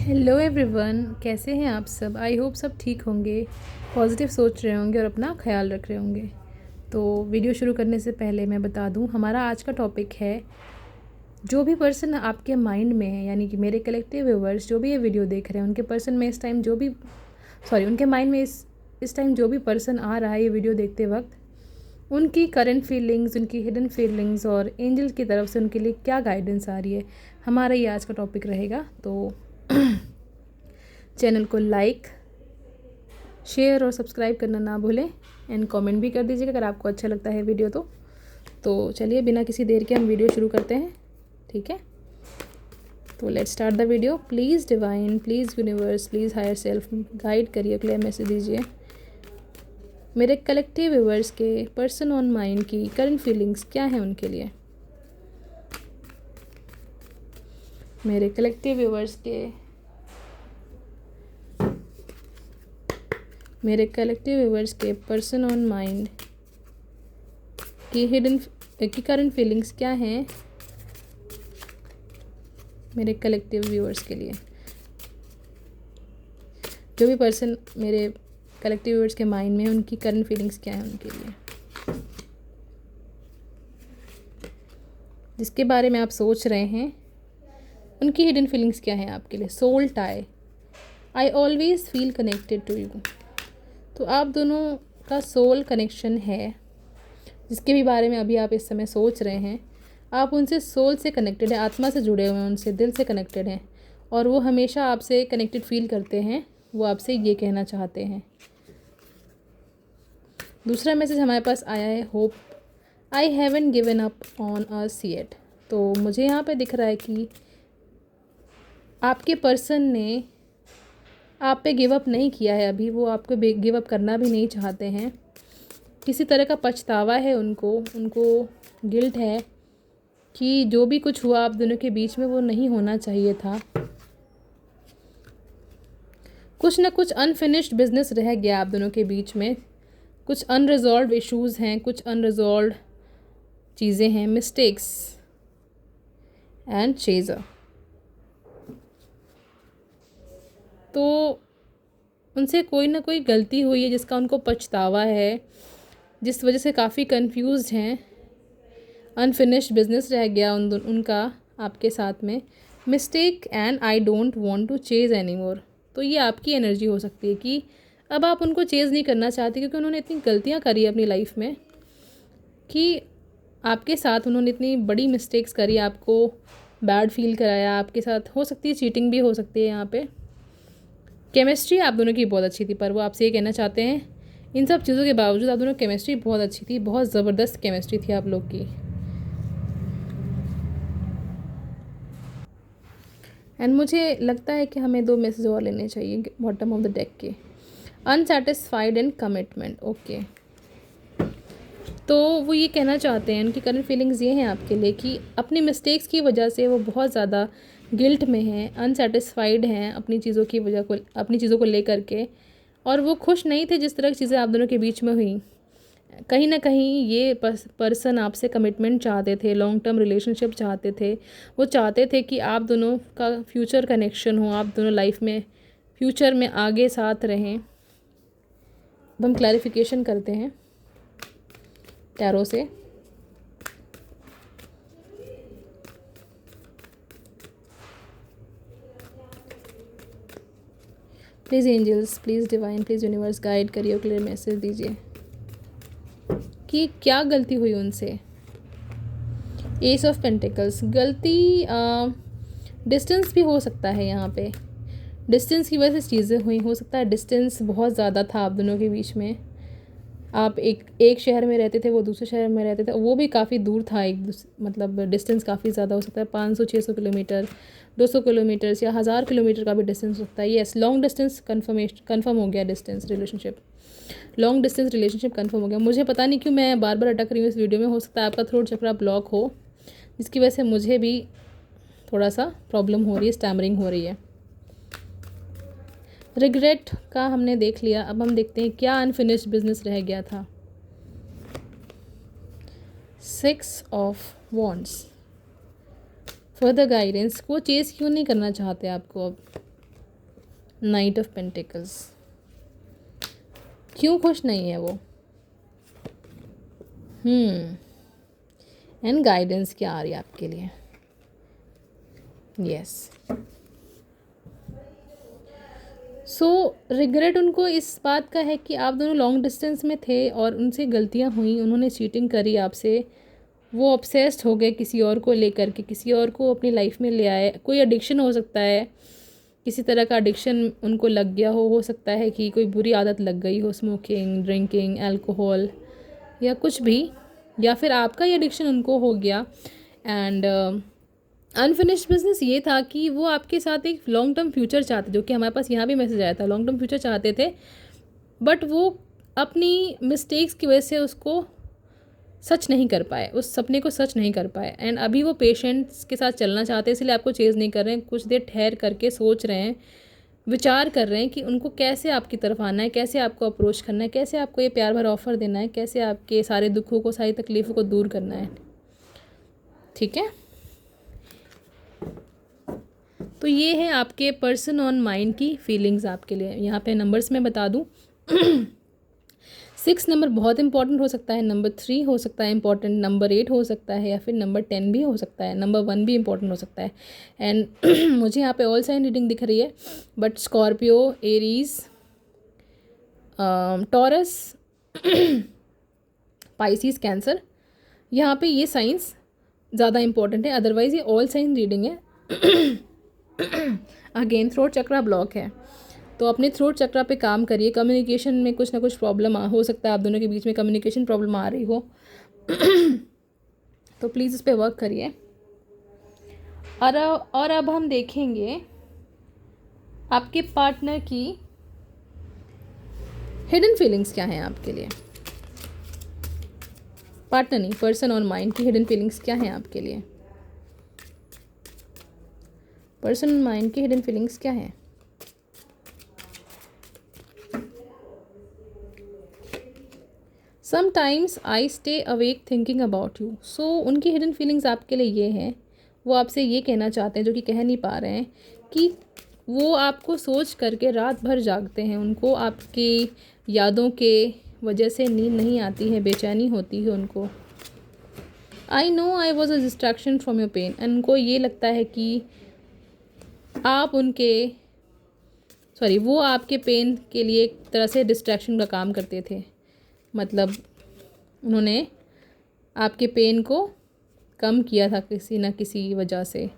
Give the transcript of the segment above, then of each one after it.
Hello everyone, कैसे हैं आप सब। आई होप सब ठीक होंगे, पॉजिटिव सोच रहे होंगे और अपना ख्याल रख रहे होंगे। तो वीडियो शुरू करने से पहले मैं बता दूं, हमारा आज का टॉपिक है जो भी पर्सन आपके माइंड में है, यानी कि मेरे कलेक्टिव व्यूअर्स जो भी ये वीडियो देख रहे हैं उनके पर्सन में इस टाइम जो भी उनके माइंड में इस टाइम जो भी पर्सन आ रहा है ये वीडियो देखते वक्त, उनकी करंट फीलिंग्स, उनकी हिडन फीलिंग्स और एंजल की तरफ से उनके लिए क्या गाइडेंस आ रही है, हमारा ये आज का टॉपिक रहेगा। तो चैनल को लाइक, शेयर और सब्सक्राइब करना ना भूलें एंड कमेंट भी कर दीजिएगा अगर आपको अच्छा लगता है वीडियो तो चलिए बिना किसी देर के हम वीडियो शुरू करते हैं, ठीक है। तो let's start the video. Please divine, please universe, please higher self guide करिए, क्लियर मैसेज दीजिए मेरे कलेक्टिव व्यूअर्स के पर्सन ऑन माइंड की करंट फीलिंग्स क्या हैं उनके लिए। मेरे कलेक्टिव व्यूअर्स के पर्सन ऑन माइंड की करंट फीलिंग्स क्या हैं मेरे कलेक्टिव व्यूअर्स के लिए। जो भी पर्सन मेरे कलेक्टिव व्यूअर्स के माइंड में, उनकी करंट फीलिंग्स क्या हैं उनके लिए, जिसके बारे में आप सोच रहे हैं, उनकी हिडन फीलिंग्स क्या हैं आपके लिए। Soul tie, I always feel connected to you. तो आप दोनों का सोल कनेक्शन है, जिसके भी बारे में अभी आप इस समय सोच रहे हैं। आप उनसे सोल से कनेक्टेड हैं, आत्मा से जुड़े हुए हैं, उनसे दिल से कनेक्टेड हैं और वो हमेशा आपसे कनेक्टेड फील करते हैं। वो आपसे ये कहना चाहते हैं। दूसरा मैसेज हमारे पास आया है, hope I haven't given up on us yet. तो मुझे यहाँ पे दिख रहा है कि आपके पर्सन ने आप पे गिव अप नहीं किया है अभी, वो आपको गिव अप करना भी नहीं चाहते हैं। किसी तरह का पछतावा है उनको गिल्ट है कि जो भी कुछ हुआ आप दोनों के बीच में वो नहीं होना चाहिए था। कुछ ना कुछ अनफिनिश्ड बिजनेस रह गया आप दोनों के बीच में, कुछ अनरिजॉल्व इश्यूज़ हैं, कुछ अनरिजॉल्व चीज़ें हैं, मिस्टेक्स एंड चेज़र। तो उनसे कोई ना कोई गलती हुई है जिसका उनको पछतावा है, जिस वजह से काफ़ी कंफ्यूज्ड हैं। अनफिनिश्ड बिजनेस रह गया उनका आपके साथ में, mistake and I don't want to chase any more. तो ये आपकी एनर्जी हो सकती है कि अब आप उनको चेज़ नहीं करना चाहते, क्योंकि उन्होंने इतनी गलतियाँ करी अपनी लाइफ में कि आपके साथ उन्होंने इतनी बड़ी मिस्टेक्स करी, आपको बैड फील कराया। आपके साथ हो सकती है चीटिंग भी हो सकती है। यहाँ पे केमिस्ट्री आप दोनों की बहुत अच्छी थी, पर वो आपसे ये कहना चाहते हैं इन सब चीज़ों के बावजूद आप दोनों केमिस्ट्री बहुत अच्छी थी, बहुत ज़बरदस्त केमिस्ट्री थी आप लोग की। एंड मुझे लगता है कि हमें 2 मैसेज और लेने चाहिए बॉटम ऑफ द डेक के। Unsatisfied and commitment, okay. तो वो ये कहना चाहते हैं, उनकी करंट फीलिंग्स ये हैं आपके लिए कि अपनी मिस्टेक्स की वजह से वो बहुत ज़्यादा गिल्ट में हैं, अनसेटिस्फाइड हैं अपनी चीज़ों को लेकर के, और वो खुश नहीं थे जिस तरह की चीज़ें आप दोनों के बीच में हुई। कहीं ना कहीं ये पर्सन आपसे कमिटमेंट चाहते थे, लॉन्ग टर्म रिलेशनशिप चाहते थे। वो चाहते थे कि आप दोनों का फ्यूचर कनेक्शन हो, आप दोनों लाइफ में फ्यूचर में आगे साथ रहें। अब हम क्लैरिफिकेशन करते हैं टैरो से। Please angels, please divine, please universe guide करिए, क्लियर मैसेज दीजिए कि क्या गलती हुई उनसे। एस ऑफ पेंटिकल्स, गलती डिस्टेंस भी हो सकता है। यहाँ पे डिस्टेंस की वजह से चीज़ें हुई, हो सकता है डिस्टेंस बहुत ज़्यादा था आप दोनों के बीच में। आप एक शहर में रहते थे, वो दूसरे शहर में रहते थे, वो भी काफ़ी दूर था मतलब डिस्टेंस काफ़ी ज़्यादा हो सकता है, 500-600 किलोमीटर, 200 किलोमीटर या 1000 किलोमीटर का भी डिस्टेंस हो सकता है। येस, लॉन्ग डिस्टेंस कन्फर्म हो गया, distance relationship, long distance relationship confirm हो गया। मुझे पता नहीं क्यों मैं बार बार अटक रही हूँ इस वीडियो में, हो सकता है आपका थ्रोट चक्रा ब्लॉक हो, जिसकी वजह से मुझे भी थोड़ा सा प्रॉब्लम हो रही है, स्टैमरिंग हो रही है। रिग्रेट का हमने देख लिया, अब हम देखते हैं क्या अनफिनिश्ड बिजनेस रह गया था। 6 ऑफ वॉन्ड्स, फर्दर गाइडेंस, वो चेज़ क्यों नहीं करना चाहते आपको अब। नाइट ऑफ पेंटिकल्स, क्यों खुश नहीं है वो? एंड गाइडेंस क्या आ रही है आपके लिए? यस। सो रिग्रेट उनको इस बात का है कि आप दोनों लॉन्ग डिस्टेंस में थे और उनसे गलतियां हुई, उन्होंने चीटिंग करी आपसे, वो ऑब्सेस्ड हो गए किसी और को लेकर के, किसी और को अपनी लाइफ में ले आए। कोई एडिक्शन हो सकता है, किसी तरह का एडिक्शन उनको लग गया हो सकता है कि कोई बुरी आदत लग गई हो, स्मोकिंग, ड्रिंकिंग, अल्कोहल या कुछ भी, या फिर आपका ही एडिक्शन उनको हो गया। एंड अनफिनिश्ड बिजनेस ये था कि वो आपके साथ एक लॉन्ग टर्म फ्यूचर चाहते, जो कि हमारे पास यहाँ भी मैसेज आया था, लॉन्ग टर्म फ्यूचर चाहते थे, बट वो अपनी मिस्टेक्स की वजह से उसको सच नहीं कर पाए, उस सपने को सच नहीं कर पाए। एंड अभी वो पेशेंट्स के साथ चलना चाहते हैं, इसलिए आपको चेज़ नहीं कर रहे हैं, कुछ देर ठहर करके सोच रहे हैं, विचार कर रहे हैं कि उनको कैसे आपकी तरफ आना है, कैसे आपको अप्रोच करना है, कैसे आपको ये प्यार भरा ऑफ़र देना है, कैसे आपके सारे दुखों को, सारी तकलीफ़ों को दूर करना है। ठीक है, तो ये है आपके पर्सन ऑन माइंड की फीलिंग्स आपके लिए। यहाँ पे नंबर्स मैं बता दूँ 6 नंबर बहुत इंपॉर्टेंट हो सकता है, नंबर 3 हो सकता है इंपॉर्टेंट, नंबर 8 हो सकता है, या फिर नंबर 10 भी हो सकता है, नंबर 1 भी इंपॉर्टेंट हो सकता है। एंड मुझे यहाँ पे ऑल साइन रीडिंग दिख रही है, but Scorpio, Aries, taurus, Pisces, cancer, यहाँ पे ये साइंस ज़्यादा इंपॉर्टेंट है, अदरवाइज़ ये ऑल साइन रीडिंग है। अगेन थ्रोट चक्रा ब्लॉक है, तो अपने थ्रोट चक्रा पे काम करिए। कम्युनिकेशन में कुछ ना कुछ प्रॉब्लम हो सकता है, आप दोनों के बीच में कम्युनिकेशन प्रॉब्लम आ रही हो तो प्लीज़ इस पे वर्क करिए। और अब हम देखेंगे आपके पार्टनर की हिडन फीलिंग्स क्या हैं आपके लिए। पार्टनर नहीं, पर्सन और माइंड की हिडन फीलिंग्स क्या हैं आपके लिए। पर्सन और माइंड की हिडन फीलिंग्स क्या हैं? Sometimes I stay awake thinking about you. So उनकी हिडन फीलिंग्स आपके लिए ये हैं, वो आपसे ये कहना चाहते हैं, जो कि कह नहीं पा रहे हैं, कि वो आपको सोच करके रात भर जागते हैं, उनको आपकी यादों के वजह से नींद नहीं आती है, बेचैनी होती है उनको। I know I was a distraction from your pain, and उनको ये लगता है कि आप वो आपके पेन के लिए एक तरह से डिस्ट्रैक्शन का काम करते थे, मतलब उन्होंने आपके पेन को कम किया था किसी न किसी वजह से।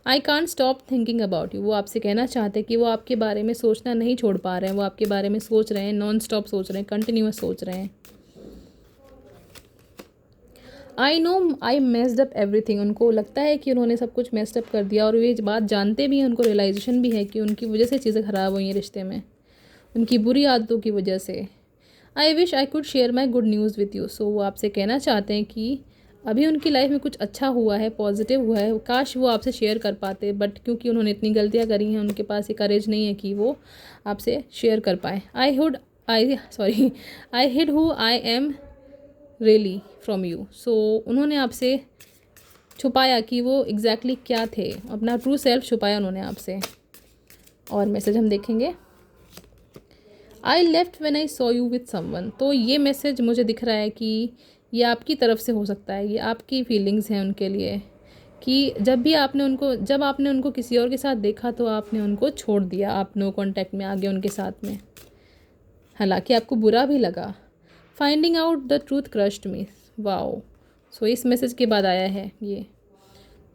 I can't stop thinking about you, वो आपसे कहना चाहते हैं कि वो आपके बारे में सोचना नहीं छोड़ पा रहे हैं, वो आपके बारे में सोच रहे हैं, नॉन स्टॉप सोच रहे हैं, कंटिन्यूस सोच रहे हैं। आई नो आई मेस्ड अप एवरीथिंग, उनको लगता है कि उन्होंने सब कुछ मेस्ड अप कर दिया, और ये बात जानते भी हैं, उनको रियलाइजेशन भी है कि उनकी वजह से चीज़ें ख़राब हुई हैं रिश्ते में, उनकी बुरी आदतों की वजह से। I wish I could share my good news with you. So वो आपसे कहना चाहते हैं कि अभी उनकी लाइफ में कुछ अच्छा हुआ है, पॉजिटिव हुआ है, काश वो आपसे शेयर कर पाते, बट क्योंकि उन्होंने इतनी गलतियाँ करी हैं, उनके पास ये करेज नहीं है कि वो आपसे शेयर कर पाएँ। I hid who I am really from you. So उन्होंने आपसे छुपाया कि वो एग्जैक्टली क्या थे, अपना ट्रू सेल्फ छुपाया उन्होंने आपसे। और मैसेज हम देखेंगे, I left when I saw you with someone. तो ये मैसेज मुझे दिख रहा है कि ये आपकी तरफ से हो सकता है, ये आपकी फीलिंग्स हैं उनके लिए, कि जब आपने उनको किसी और के साथ देखा तो आपने उनको छोड़ दिया, आप नो कॉन्टैक्ट में आ गए उनके साथ में, हालांकि आपको बुरा भी लगा। Finding out the truth crushed me. Wow, so इस मैसेज के बाद आया है ये।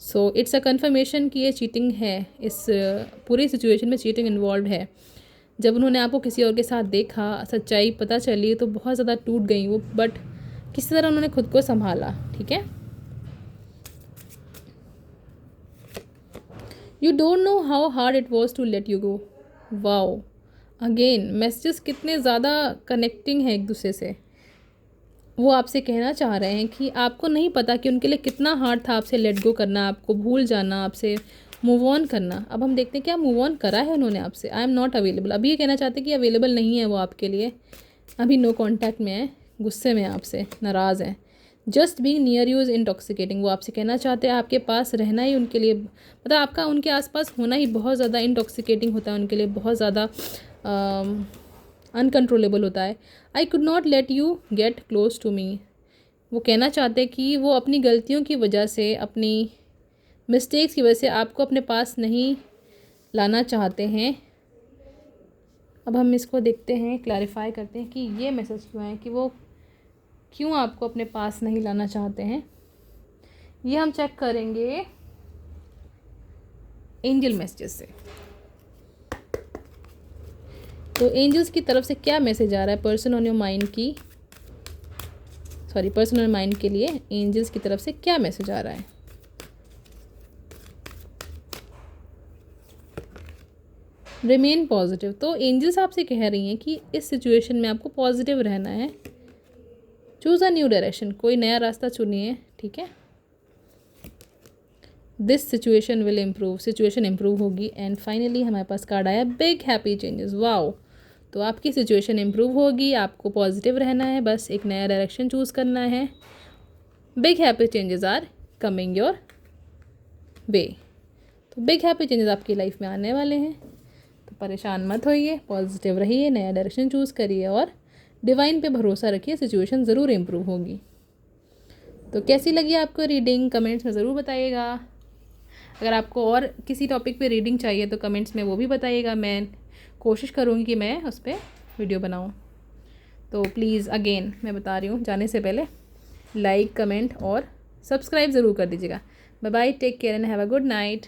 सो इट्स अ कन्फर्मेशन कि ये चीटिंग है, इस पूरी सिचुएशन में चीटिंग इन्वॉल्व है। जब उन्होंने आपको किसी और के साथ देखा, सच्चाई पता चली, तो बहुत ज़्यादा टूट गई वो, बट किसी तरह उन्होंने खुद को संभाला। ठीक है, you don't know how hard it was to let you go. Wow, again messages कितने ज़्यादा कनेक्टिंग है एक दूसरे से। वो आपसे कहना चाह रहे हैं कि आपको नहीं पता कि उनके लिए कितना हार्ड था आपसे लेट गो करना, आपको भूल जाना, आपसे मूव ऑन करना। अब हम देखते हैं क्या मूव ऑन करा है उन्होंने आपसे। आई एम नॉट अवेलेबल, अभी ये कहना चाहते हैं कि अवेलेबल नहीं है वो आपके लिए, अभी नो कॉन्टैक्ट में है, गुस्से में है आपसे, नाराज़ हैं। Just being near you is intoxicating. वो आपसे कहना चाहते हैं आपके पास रहना ही उनके लिए, मतलब आपका उनके आसपास होना ही बहुत ज़्यादा इंटॉक्सिकेटिंग होता है उनके लिए, बहुत ज़्यादा अनकंट्रोलेबल होता है। I could not let you get close to me. वो कहना चाहते हैं कि वो अपनी गलतियों की वजह से, अपनी मिस्टेक्स की वजह से आपको अपने पास नहीं लाना चाहते हैं। अब हम इसको देखते हैं, क्लैरिफाई करते हैं कि ये मैसेज क्यों है, कि वो क्यों आपको अपने पास नहीं लाना चाहते हैं। ये हम चेक करेंगे एंजल मैसेजेस से। तो एंजल्स की तरफ से क्या मैसेज आ रहा है पर्सन ऑन योर माइंड की, पर्सन ऑन माइंड के लिए एंजल्स की तरफ से क्या मैसेज आ रहा है। Remain positive. तो एंजल्स आपसे कह रही हैं कि इस सिचुएशन में आपको पॉजिटिव रहना है। चूज़ अ न्यू डायरेक्शन, कोई नया रास्ता चुनिए, ठीक है। This situation will improve, situation improve होगी। एंड फाइनली हमारे पास कार्ड आया बिग हैप्पी चेंजेस। वाओ, तो आपकी सिचुएशन इम्प्रूव होगी, आपको पॉजिटिव रहना है, बस एक नया डायरेक्शन चूज़ करना है। Big happy changes are coming your way. तो बिग हैप्पी चेंजेस आपकी लाइफ में आने वाले हैं, तो परेशान मत होइए, पॉजिटिव रहिए, नया डायरेक्शन चूज़ करिए और डिवाइन पे भरोसा रखिए, सिचुएशन ज़रूर इम्प्रूव होगी। तो कैसी लगी आपको रीडिंग, कमेंट्स में ज़रूर बताइएगा। अगर आपको और किसी टॉपिक पे रीडिंग चाहिए तो कमेंट्स में वो भी बताइएगा, मैं कोशिश करूँगी कि मैं उस पर वीडियो बनाऊँ। तो प्लीज़ अगेन मैं बता रही हूँ, जाने से पहले लाइक, कमेंट और सब्सक्राइब ज़रूर कर दीजिएगा। Bye bye, take care and have a good night.